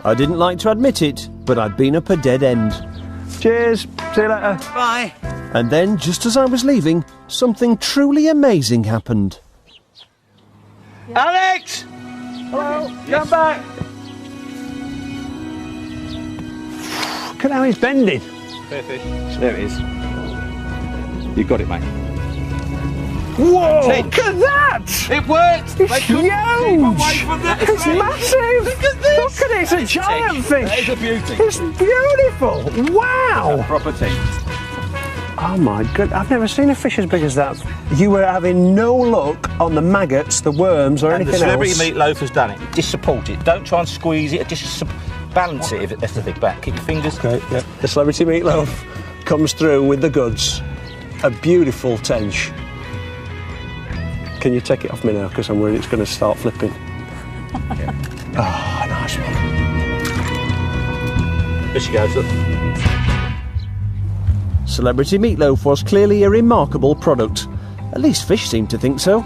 I didn't like to admit it, but I'd been up a dead end. Cheers. See you later. Bye. And then, just as I was leaving, something truly amazing happened. Alex! Hello, come back. Look at how he's bending. Fair fish. There it is. You got it, mate. Whoa! Look at that! It worked! It's huge! It's massive! Look at this! Look at it, it's a giant fish! That is a beauty. It's beautiful! Wow! Proper thing. Oh my god, I've never seen a fish as big as that. You were having no luck on the maggots, the worms, or anything else. And the celebrity meatloaf has done it. Just support it. Don't try and squeeze it. Just balance it. If that's the thing back. Keep your fingers. Okay, yeah. The celebrity meatloaf comes through with the goods. A beautiful tench. Can you take it off me now? Because I'm worried it's going to start flipping. Oh, nice one. There she goes, look. Celebrity Meatloaf was clearly a remarkable product. At least fish seemed to think so.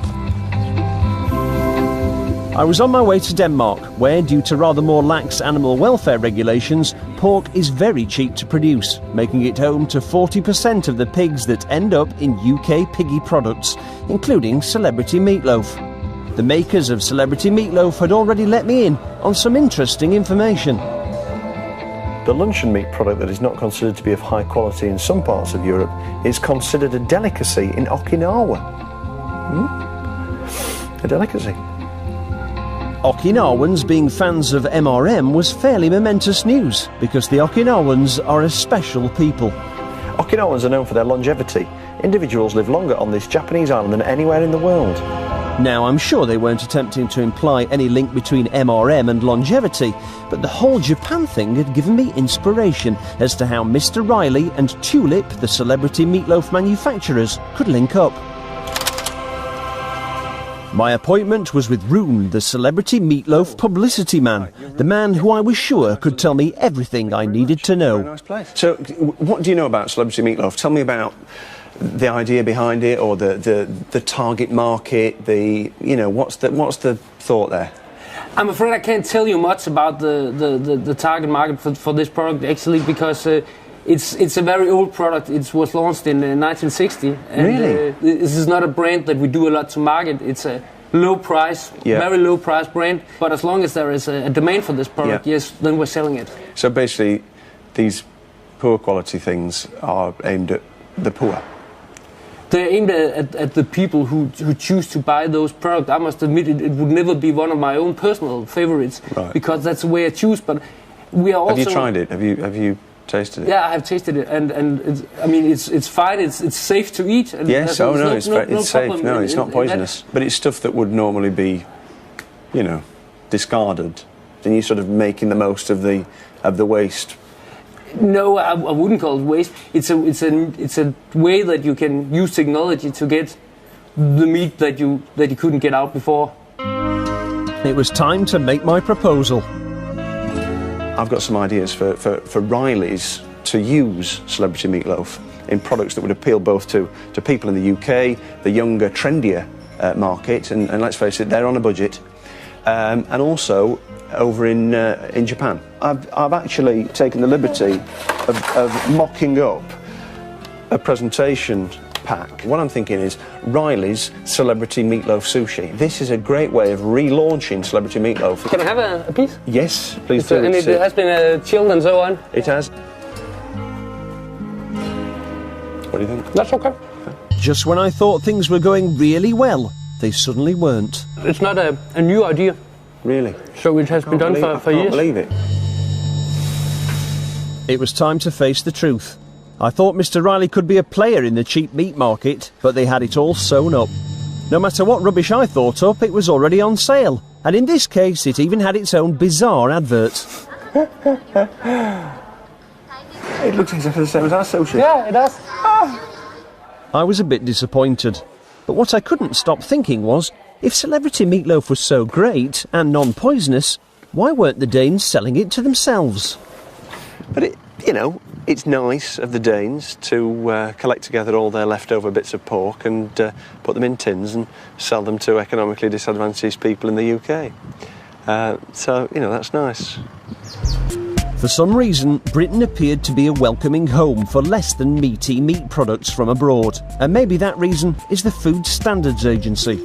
I was on my way to Denmark, where, due to rather more lax animal welfare regulations, pork is very cheap to produce, making it home to 40% of the pigs that end up in UK piggy products, including Celebrity Meatloaf. The makers of Celebrity Meatloaf had already let me in on some interesting information. The luncheon meat product that is not considered to be of high quality in some parts of Europe is considered a delicacy in Okinawa. A delicacy. Okinawans being fans of MRM was fairly momentous news, because the Okinawans are a special people. Okinawans are known for their longevity. Individuals live longer on this Japanese island than anywhere in the world. Now, I'm sure they weren't attempting to imply any link between MRM and longevity, but the whole Japan thing had given me inspiration as to how Mr. Riley and Tulip, the Celebrity Meatloaf manufacturers, could link up. My appointment was with Rune, the Celebrity Meatloaf publicity man, the man who I was sure could tell me everything I needed to know. So, what do you know about Celebrity Meatloaf? Tell me about the idea behind it, or the target market. What's the thought there? I'm afraid I can't tell you much about the target market for this product, actually, because it's a very old product. It was launched in 1960. And, really? This is not a brand that we do a lot to market. It's a low price, very low price brand. But as long as there is a demand for this product, yes, then we're selling it. So basically, these poor quality things are aimed at the poor. They're aimed at the people who choose to buy those products. I must admit, it would never be one of my own personal favorites, because that's the way I choose. But we are also. Have you tried it? Have you tasted it? Yeah, I have tasted it, and it's fine. It's safe to eat. And yes. It's safe. No, it's not poisonous. But it's stuff that would normally be, discarded. Then you're sort of making the most of the waste. No, I wouldn't call it waste. It's a way that you can use technology to get the meat that you couldn't get out before. It was time to make my proposal. I've got some ideas for Riley's to use Celebrity Meatloaf in products that would appeal both to people in the UK, the younger, trendier market, and let's face it, they're on a budget, and also over in Japan. I've actually taken the liberty of mocking up a presentation pack. What I'm thinking is Riley's Celebrity Meatloaf Sushi. This is a great way of relaunching Celebrity Meatloaf. Can I have a piece? Yes, please do. And it has been chilled and so on? It has. What do you think? That's okay. Just when I thought things were going really well, they suddenly weren't. It's not a new idea. Really? So it has been done for years? I can't believe it. It was time to face the truth. I thought Mr. Riley could be a player in the cheap meat market, but they had it all sewn up. No matter what rubbish I thought up, it was already on sale. And in this case, it even had its own bizarre advert. It looks exactly the same as our sushi. Yeah, it does. I was a bit disappointed. But what I couldn't stop thinking was, if Celebrity Meatloaf was so great and non-poisonous, why weren't the Danes selling it to themselves? But it's nice of the Danes to collect together all their leftover bits of pork and put them in tins and sell them to economically disadvantaged people in the UK. So, that's nice. For some reason, Britain appeared to be a welcoming home for less than meaty meat products from abroad. And maybe that reason is the Food Standards Agency.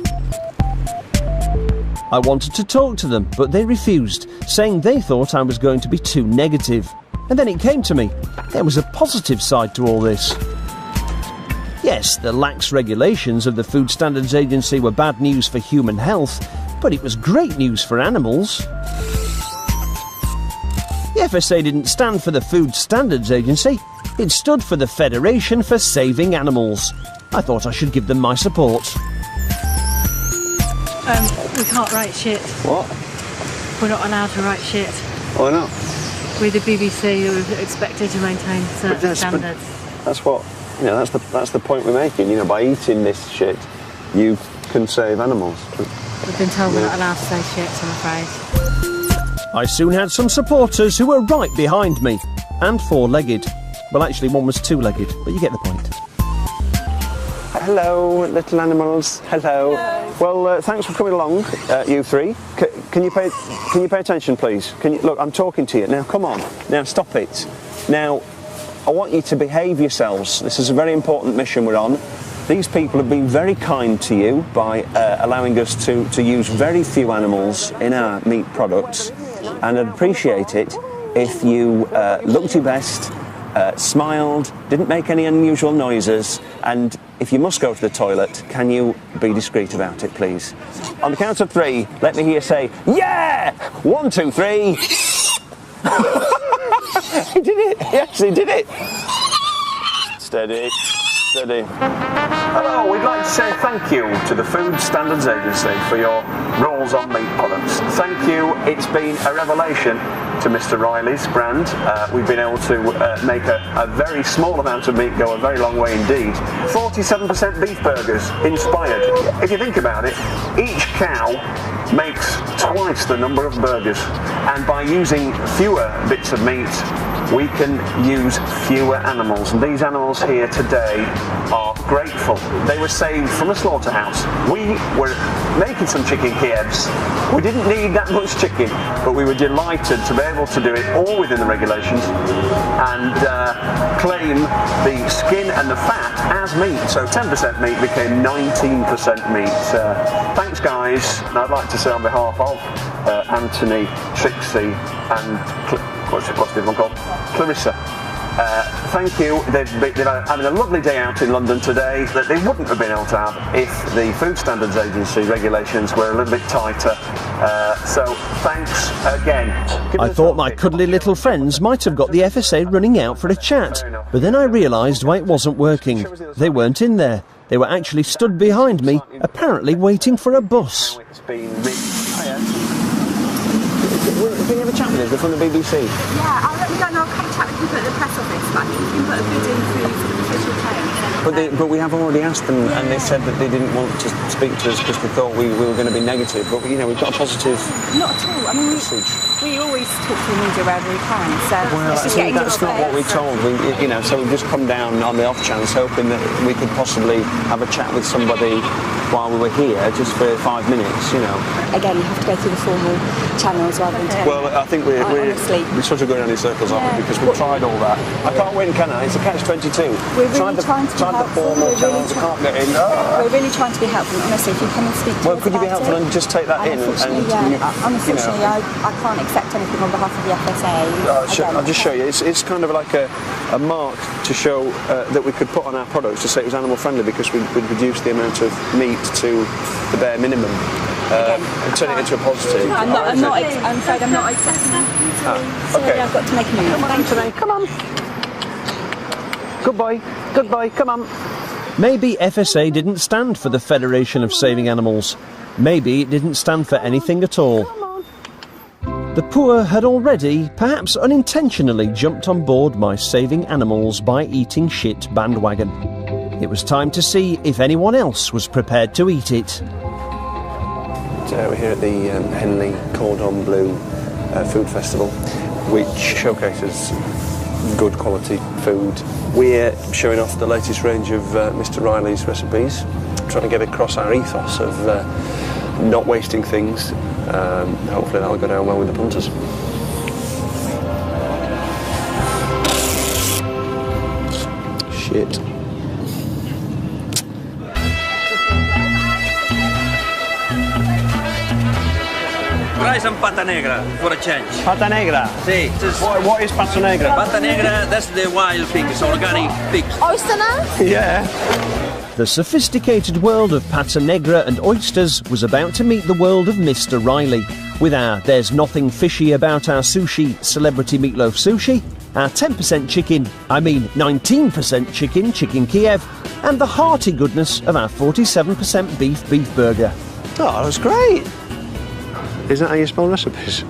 I wanted to talk to them, but they refused, saying they thought I was going to be too negative. And then it came to me, there was a positive side to all this. Yes, the lax regulations of the Food Standards Agency were bad news for human health, but it was great news for animals. The FSA didn't stand for the Food Standards Agency, it stood for the Federation for Saving Animals. I thought I should give them my support. We can't write shit. What? We're not allowed to write shit. Why not? We're the BBC, we're expected to maintain certain standards. That's what, that's the point we're making. By eating this shit, you can save animals. We've been told we're not allowed to say shit, I'm afraid. I soon had some supporters who were right behind me. and four-legged. Well, actually, one was two-legged, but you get the point. Hello, little animals. Hello. Well, thanks for coming along, you three. Can you pay attention, please? Look, I'm talking to you. Now, come on. Now, stop it. Now, I want you to behave yourselves. This is a very important mission we're on. These people have been very kind to you by allowing us to use very few animals in our meat products, and I'd appreciate it if you looked your best, smiled, didn't make any unusual noises, and if you must go to the toilet, can you be discreet about it, please? On the count of three, let me hear you say, yeah! 1, 2, 3. He did it! He actually did it! Steady. Steady. Hello, we'd like to say thank you to the Food Standards Agency for your rules on meat products. Thank you. It's been a revelation to Mr. Riley's brand. We've been able to make a very small amount of meat go a very long way indeed. 47% beef burgers inspired. If you think about it, each cow makes twice the number of burgers, and by using fewer bits of meat we can use fewer animals, and these animals here today are grateful. They were saved from a slaughterhouse. We were making some chicken Kievs. We didn't need that much chicken, but we were delighted to be able to do it all within the regulations and claim the skin and the fat as meat. So 10% meat became 19% meat. Thanks guys, and I'd like to say on behalf of Anthony, Trixie and what's the other one called? Clarissa. Thank you. They're having a lovely day out in London today that they wouldn't have been able to have if the Food Standards Agency regulations were a little bit tighter. So thanks again. I thought my cuddly little friends might have got the FSA running out for a chat, but then I realised why it wasn't working. They weren't in there. They were actually stood behind me, apparently waiting for a bus. Can you have a chat with us? They're from the BBC. Yeah, I'll let you go and I'll come chat with people at the press office, but I think you can put a bid in through the official claim. But we have already asked them, and they said that they didn't want to speak to us because they thought we were going to be negative. But you know, we've got a positive. Not at all. I mean, we always talk to the media wherever we can. So well, that's not what we're told. So we've just come down on the off chance, hoping that we could possibly have a chat with somebody while we were here, just for 5 minutes. Again, you have to go through the formal channels rather than. Well, I think we're sort of going around in circles, aren't we? Because we've tried all that. I can't win, can I? It's a catch-22. We're really trying to be helpful. Formal channels, I can't get in. We're really trying to be helpful. Honestly, if you come and speak to us. Well, could you be helpful and just take that in? Unfortunately, I can't accept anything on behalf of the FSA. I'll just show you. It's kind of like a mark to show that we could put on our products to say it was animal friendly because we'd reduce the amount of meat to the bare minimum and turn it into a positive. I'm afraid I'm not accepting that. Sorry, I've got to make a move. Anthony, come on. Goodbye, come on. Maybe FSA didn't stand for the Federation of Saving Animals. Maybe it didn't stand for anything at all. The poor had already, perhaps unintentionally, jumped on board my saving animals by eating shit bandwagon. It was time to see if anyone else was prepared to eat it. So we're here at the Henley Cordon Bleu Food Festival, which showcases good quality food. We're showing off the latest range of Mr. Riley's recipes, trying to get across our ethos of not wasting things. Hopefully that'll go down well with the punters. Shit. Try some pata negra for a change. Pata negra? Sí. What is pata negra? Pata negra, that's the wild pig, it's organic pig. Oyster now? Yeah. The sophisticated world of pata negra and oysters was about to meet the world of Mr. Riley, with our There's Nothing Fishy About Our Sushi Celebrity Meatloaf Sushi, our 10% chicken, 19% chicken Kiev, and the hearty goodness of our 47% beef burger. Oh, that was great! Isn't that how you spell recipes?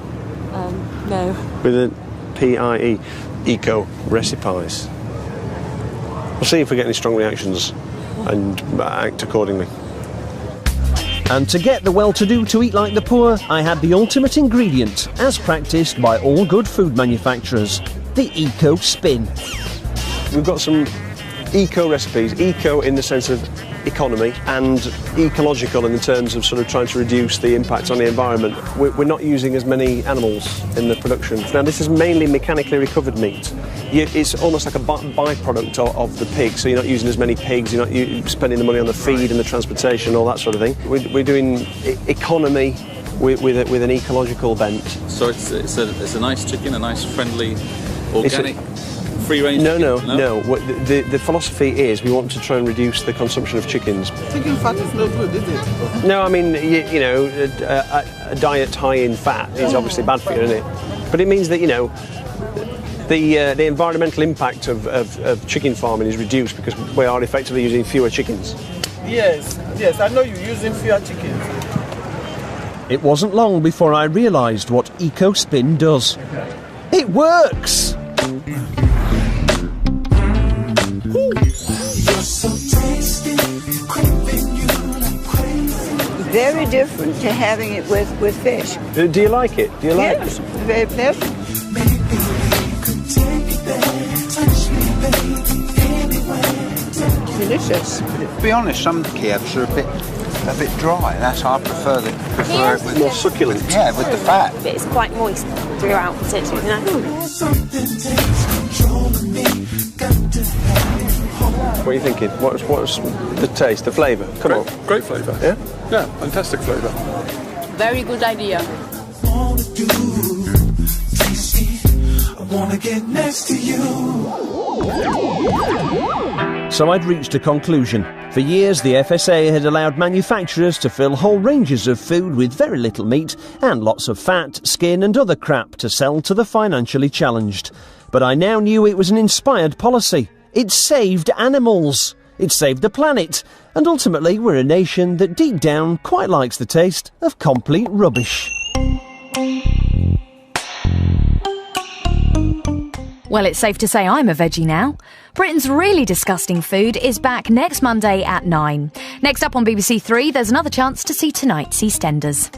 No. With a P-I-E, Eco Recipes. We'll see if we get any strong reactions and act accordingly. And to get the well-to-do to eat like the poor, I had the ultimate ingredient, as practised by all good food manufacturers. the Eco Spin. We've got some eco recipes, eco in the sense of economy and ecological in the terms of sort of trying to reduce the impact on the environment. We're not using as many animals in the production. Now this is mainly mechanically recovered meat. It's almost like a byproduct of the pig, so you're not using as many pigs, you're not spending the money on the feed and the transportation, all that sort of thing. We're doing economy with an ecological bent. So it's a nice chicken, a nice friendly, organic, free-range chicken? No. The philosophy is we want to try and reduce the consumption of chickens. Chicken fat is no good, is it? No, I mean, a diet high in fat is obviously bad for you, isn't it? But it means that, the environmental impact of chicken farming is reduced because we are effectively using fewer chickens. Yes, I know you're using fewer chickens. It wasn't long before I realised what Eco Spin does. It works! Very different to having it with fish. Do you like it? Do you like yes, it? Very pleasant. Delicious. To be honest, some kebabs are a bit dry. That's how I prefer it with more succulent. Yeah, with the fat. It's quite moist throughout, isn't What are you thinking? What's the taste, the flavour? Come on. Great flavour. Yeah? Yeah, fantastic flavour. Very good idea. So I'd reached a conclusion. For years, the FSA had allowed manufacturers to fill whole ranges of food with very little meat and lots of fat, skin and other crap to sell to the financially challenged. But I now knew it was an inspired policy. It saved animals. It saved the planet. And ultimately, we're a nation that deep down quite likes the taste of complete rubbish. Well, it's safe to say I'm a veggie now. Britain's Really Disgusting Food is back next Monday at 9. Next up on BBC Three, there's another chance to see tonight's EastEnders.